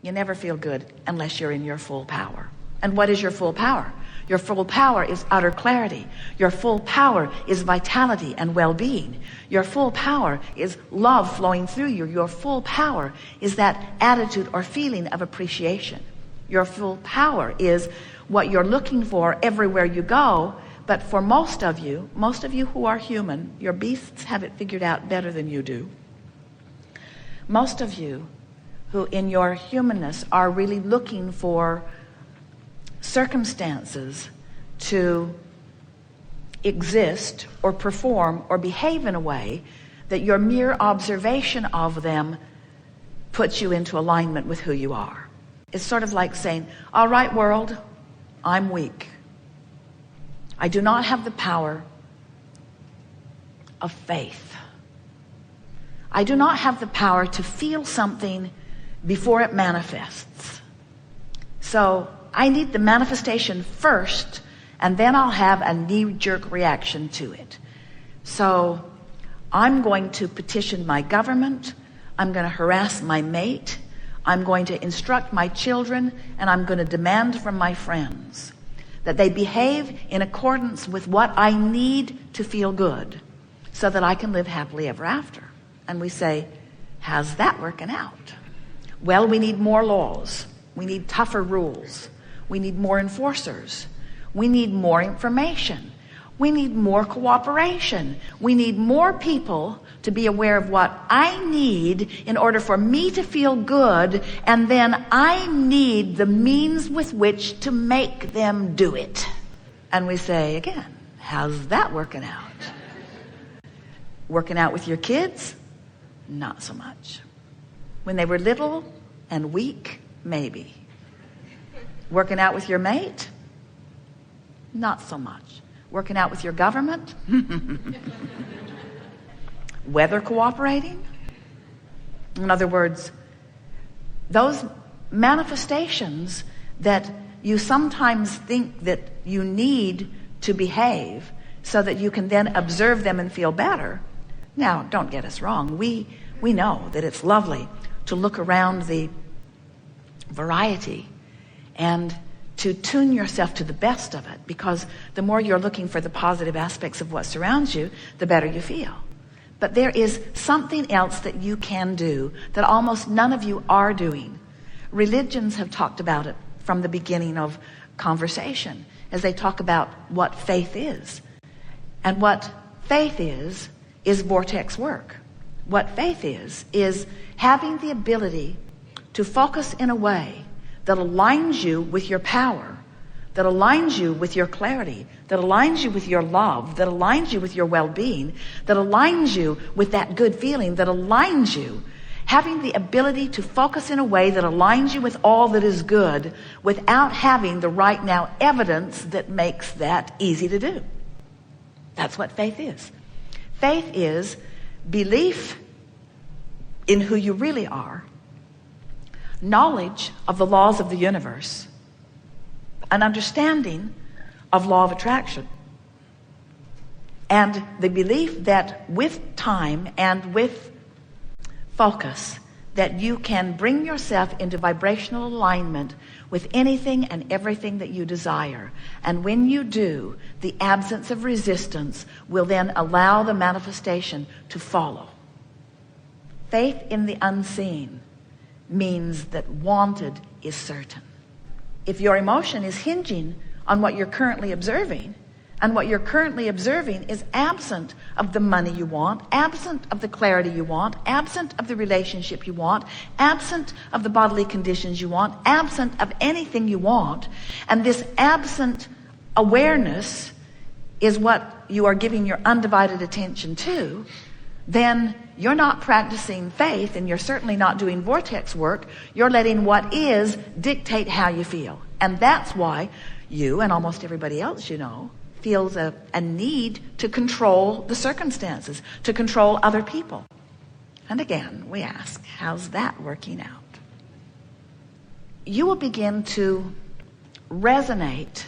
You never feel good unless you're in your full power. And what is your full power? Your full power is utter clarity. Your full power is vitality and well-being. Your full power is love flowing through you. Your full power is that attitude or feeling of appreciation. Your full power is what you're looking for everywhere you go. But for most of you who are human, your beasts have it figured out better than you do. Most of you who in your humanness are really looking for circumstances to exist or perform or behave in a way that your mere observation of them puts you into alignment with who you are. It's sort of like saying, all right, world, I'm weak. I do not have the power of faith. I do not have the power to feel something before it manifests. So I need the manifestation first, and then I'll have a knee-jerk reaction to it. So I'm going to petition my government. I'm going to harass my mate. I'm going to instruct my children, and I'm going to demand from my friends that they behave in accordance with what I need to feel good so that I can live happily ever after. And we say, how's that working out? Well, we need more laws. We need tougher rules. We need more enforcers. We need more information. We need more cooperation. We need more people to be aware of what I need in order for me to feel good, and then I need the means with which to make them do it. And we say again, how's that working out? Working out with your kids? Not so much. When they were little and weak, maybe. Working out with your mate? Not so much. Working out with your government? Weather cooperating? In other words, those manifestations that you sometimes think that you need to behave so that you can then observe them and feel better. Now, don't get us wrong. We know that it's lovely to look around the variety and to tune yourself to the best of it, because the more you're looking for the positive aspects of what surrounds you, the better you feel. But there is something else that you can do that almost none of you are doing. Religions have talked about it from the beginning of conversation as they talk about what faith is. And what faith is vortex work. What faith is having the ability to focus in a way that aligns you with your power, that aligns you with your clarity, that aligns you with your love, that aligns you with your well-being, that aligns you with that good feeling, that aligns you, having the ability to focus in a way that aligns you with all that is good without having the right now evidence that makes that easy to do. That's what faith is. Faith is belief in who you really are, knowledge of the laws of the universe, an understanding of law of attraction, and the belief that with time and with focus that you can bring yourself into vibrational alignment with anything and everything that you desire. And when you do, the absence of resistance will then allow the manifestation to follow. Faith in the unseen means that wanted is certain. If your emotion is hinging on what you're currently observing, and what you're currently observing is absent of the money you want, absent of the clarity you want, absent of the relationship you want, absent of the bodily conditions you want, absent of anything you want, and this absent awareness is what you are giving your undivided attention to, then you're not practicing faith, and you're certainly not doing vortex work. You're letting what is dictate how you feel. And that's why you and almost everybody else you know feels a need to control the circumstances, to control other people. And again, we ask, how's that working out? You will begin to resonate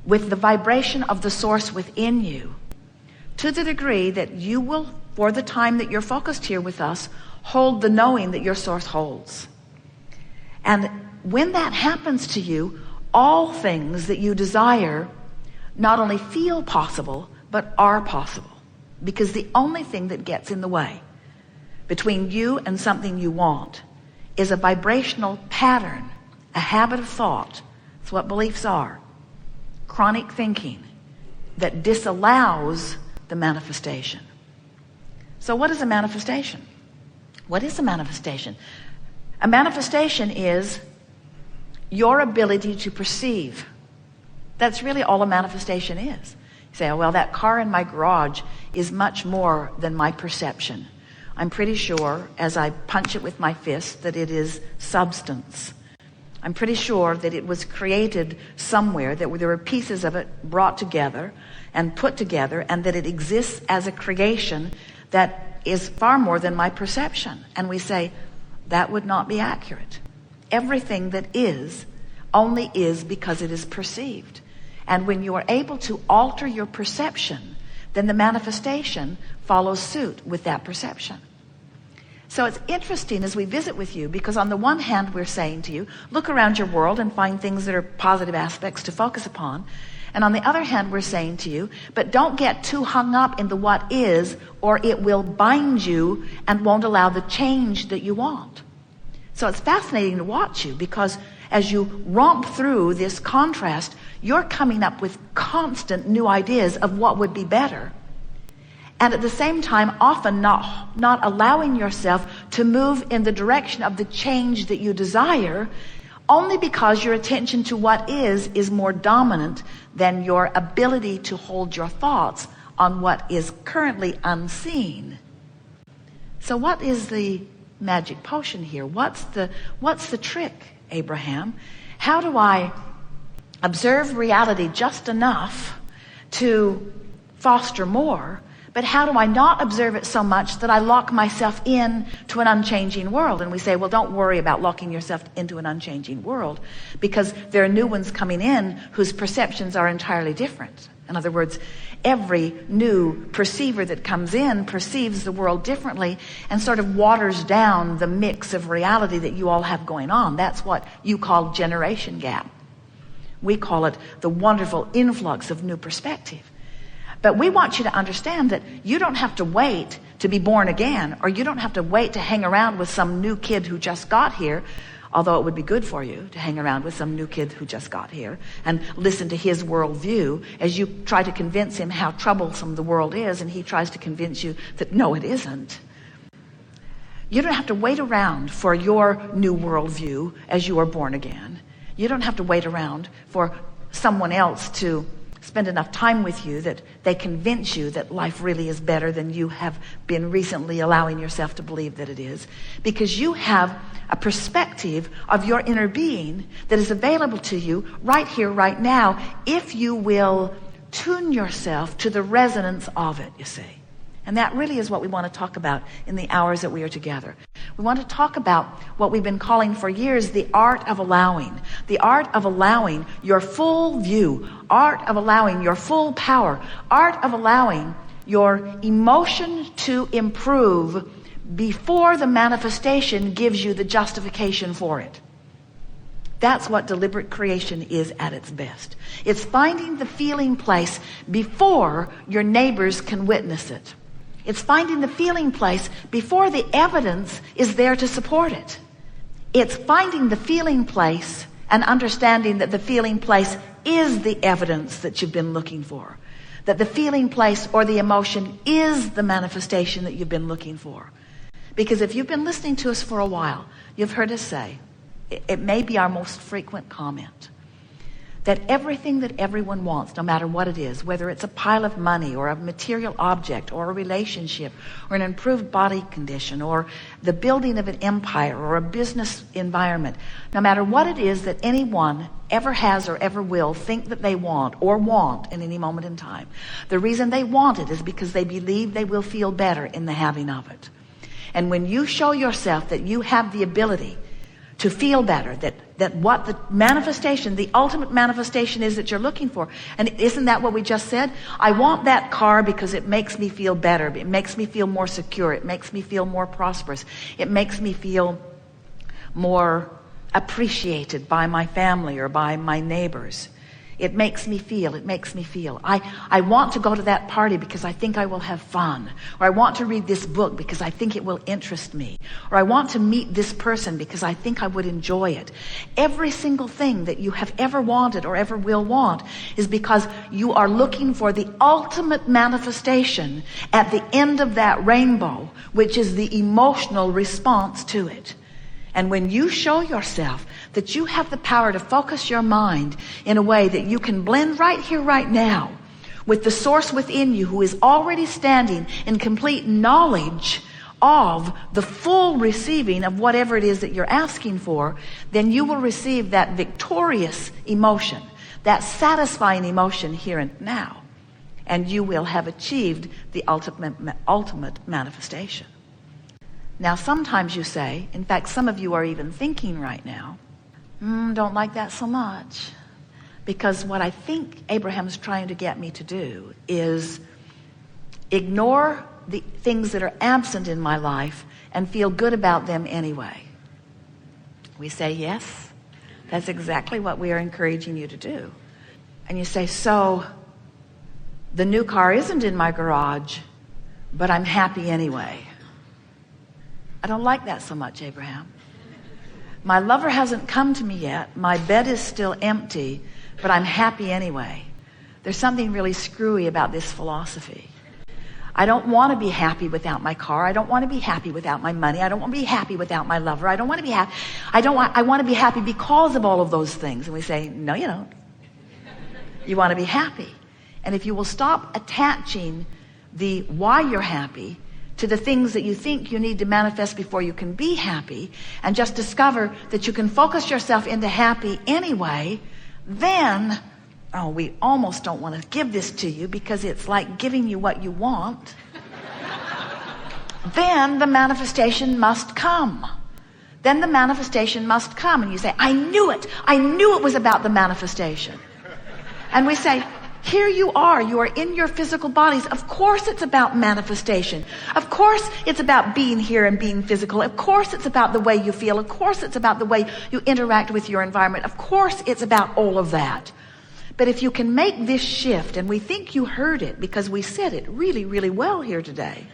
with the vibration of the source within you to the degree that you will, for the time that you're focused here with us, hold the knowing that your source holds. And when that happens to you, all things that you desire not only feel possible, but are possible. Because the only thing that gets in the way between you and something you want is a vibrational pattern, a habit of thought. That's what beliefs are. Chronic thinking that disallows the manifestation. So what is a manifestation? What is a manifestation? A manifestation is your ability to perceive. That's really all a manifestation is. You say, oh, well, that car in my garage is much more than my perception. I'm pretty sure, as I punch it with my fist, that it is substance. I'm pretty sure that it was created somewhere, that there were pieces of it brought together and put together, and that it exists as a creation that is far more than my perception. And we say, that would not be accurate. Everything that is only is because it is perceived. And when you are able to alter your perception, then the manifestation follows suit with that perception. So it's interesting as we visit with you, because on the one hand we're saying to you, look around your world and find things that are positive aspects to focus upon. And on the other hand we're saying to you, but don't get too hung up in the what is, or it will bind you and won't allow the change that you want. So it's fascinating to watch you, because as you romp through this contrast, you're coming up with constant new ideas of what would be better. And at the same time, often not allowing yourself to move in the direction of the change that you desire, only because your attention to what is more dominant than your ability to hold your thoughts on what is currently unseen. So what is the magic potion here? What's the trick, Abraham? How do I observe reality just enough to foster more, but how do I not observe it so much that I lock myself in to an unchanging world? And we say, well, don't worry about locking yourself into an unchanging world, because there are new ones coming in whose perceptions are entirely different. In other words, every new perceiver that comes in perceives the world differently and sort of waters down the mix of reality that you all have going on. That's what you call generation gap. We call it the wonderful influx of new perspective. But we want you to understand that you don't have to wait to be born again, or you don't have to wait to hang around with some new kid who just got here, although it would be good for you to hang around with some new kid who just got here and listen to his worldview as you try to convince him how troublesome the world is, and he tries to convince you that no, it isn't. You don't have to wait around for your new worldview as you are born again. You don't have to wait around for someone else to spend enough time with you that they convince you that life really is better than you have been recently allowing yourself to believe that it is, because you have a perspective of your inner being that is available to you right here, right now, if you will tune yourself to the resonance of it, you see. And that really is what we want to talk about in the hours that we are together. We want to talk about what we've been calling for years the art of allowing. The art of allowing your full view. Art of allowing your full power. Art of allowing your emotion to improve before the manifestation gives you the justification for it. That's what deliberate creation is at its best. It's finding the feeling place before your neighbors can witness it. It's finding the feeling place before the evidence is there to support it. It's finding the feeling place and understanding that the feeling place is the evidence that you've been looking for. That the feeling place or the emotion is the manifestation that you've been looking for. Because if you've been listening to us for a while, you've heard us say, it may be our most frequent comment, that everything that everyone wants, no matter what it is, whether it's a pile of money or a material object or a relationship or an improved body condition or the building of an empire or a business environment, no matter what it is that anyone ever has or ever will think that they want or want in any moment in time, the reason they want it is because they believe they will feel better in the having of it. And when you show yourself that you have the ability to feel better, that what the manifestation, the ultimate manifestation is that you're looking for. And isn't that what we just said? I want that car because it makes me feel better. It makes me feel more secure. It makes me feel more prosperous. It makes me feel more appreciated by my family or by my neighbors. It makes me feel. I want to go to that party because I think I will have fun. Or I want to read this book because I think it will interest me. Or I want to meet this person because I think I would enjoy it. Every single thing that you have ever wanted or ever will want is because you are looking for the ultimate manifestation at the end of that rainbow, which is the emotional response to it. And when you show yourself that you have the power to focus your mind in a way that you can blend right here, right now, with the source within you who is already standing in complete knowledge of the full receiving of whatever it is that you're asking for, then you will receive that victorious emotion, that satisfying emotion here and now. And you will have achieved the ultimate manifestation. Now, sometimes you say, in fact, some of you are even thinking right now, don't like that so much. Because what I think Abraham's trying to get me to do is ignore the things that are absent in my life and feel good about them anyway. We say, yes, that's exactly what we are encouraging you to do. And you say, so the new car isn't in my garage, but I'm happy anyway. I don't like that so much, Abraham. My lover hasn't come to me yet. My bed is still empty, but I'm happy anyway. There's something really screwy about this philosophy. I don't want to be happy without my car. I don't want to be happy without my money. I don't want to be happy without my lover. I don't want to be happy. I want to be happy because of all of those things. And we say, no, you don't. You want to be happy. And if you will stop attaching the why you're happy to the things that you think you need to manifest before you can be happy, and just discover that you can focus yourself into happy anyway, then, we almost don't want to give this to you because it's like giving you what you want. Then the manifestation must come. Then the manifestation must come. And you say, I knew it. I knew it was about the manifestation. And we say, here you are in your physical bodies. Of course it's about manifestation. Of course it's about being here and being physical. Of course it's about the way you feel. Of course it's about the way you interact with your environment. Of course it's about all of that. But if you can make this shift, and we think you heard it because we said it really, really well here today.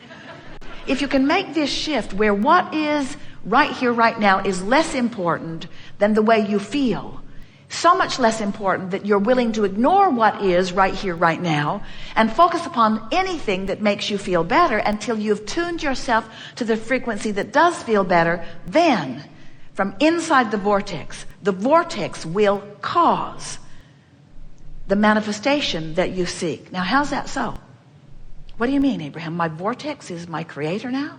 If you can make this shift where what is right here, right now is less important than the way you feel, so much less important that you're willing to ignore what is right here, right now, and focus upon anything that makes you feel better until you've tuned yourself to the frequency that does feel better, then from inside the vortex will cause the manifestation that you seek. Now, how's that so? What do you mean, Abraham? My vortex is my creator now?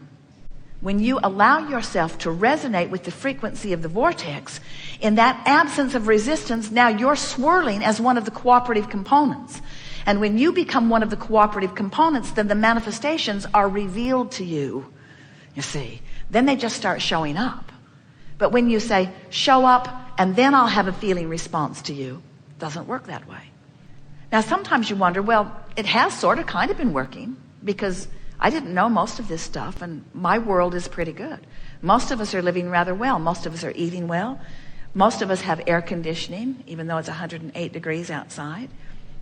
When you allow yourself to resonate with the frequency of the vortex, in that absence of resistance, now you're swirling as one of the cooperative components. And when you become one of the cooperative components, then the manifestations are revealed to you, you see. Then they just start showing up. But when you say, show up, and then I'll have a feeling response to you, it doesn't work that way. Now, sometimes you wonder, well, it has sort of kind of been working, because I didn't know most of this stuff, and my world is pretty good. Most of us are living rather well. Most of us are eating well. Most of us have air conditioning, even though it's 108 degrees outside.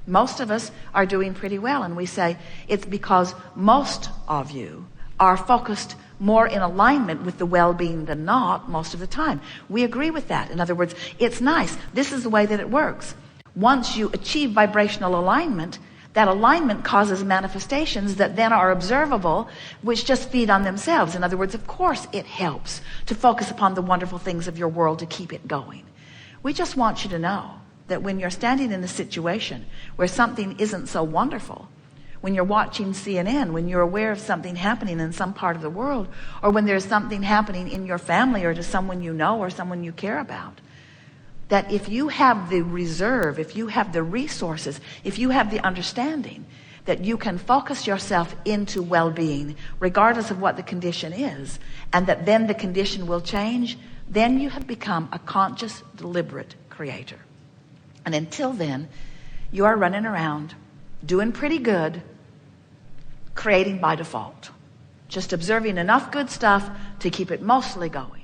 Most of us are doing pretty well, and we say it's because most of you are focused more in alignment with the well-being than not most of the time. We agree with that. In other words, it's nice. This is the way that it works. Once you achieve vibrational alignment, that alignment causes manifestations that then are observable, which just feed on themselves. In other words, of course it helps to focus upon the wonderful things of your world to keep it going. We just want you to know that when you're standing in a situation where something isn't so wonderful, when you're watching CNN, when you're aware of something happening in some part of the world, or when there's something happening in your family or to someone you know or someone you care about, that if you have the reserve, if you have the resources, if you have the understanding that you can focus yourself into well-being regardless of what the condition is, and that then the condition will change, then you have become a conscious, deliberate creator. And until then, you are running around doing pretty good, creating by default, just observing enough good stuff to keep it mostly going.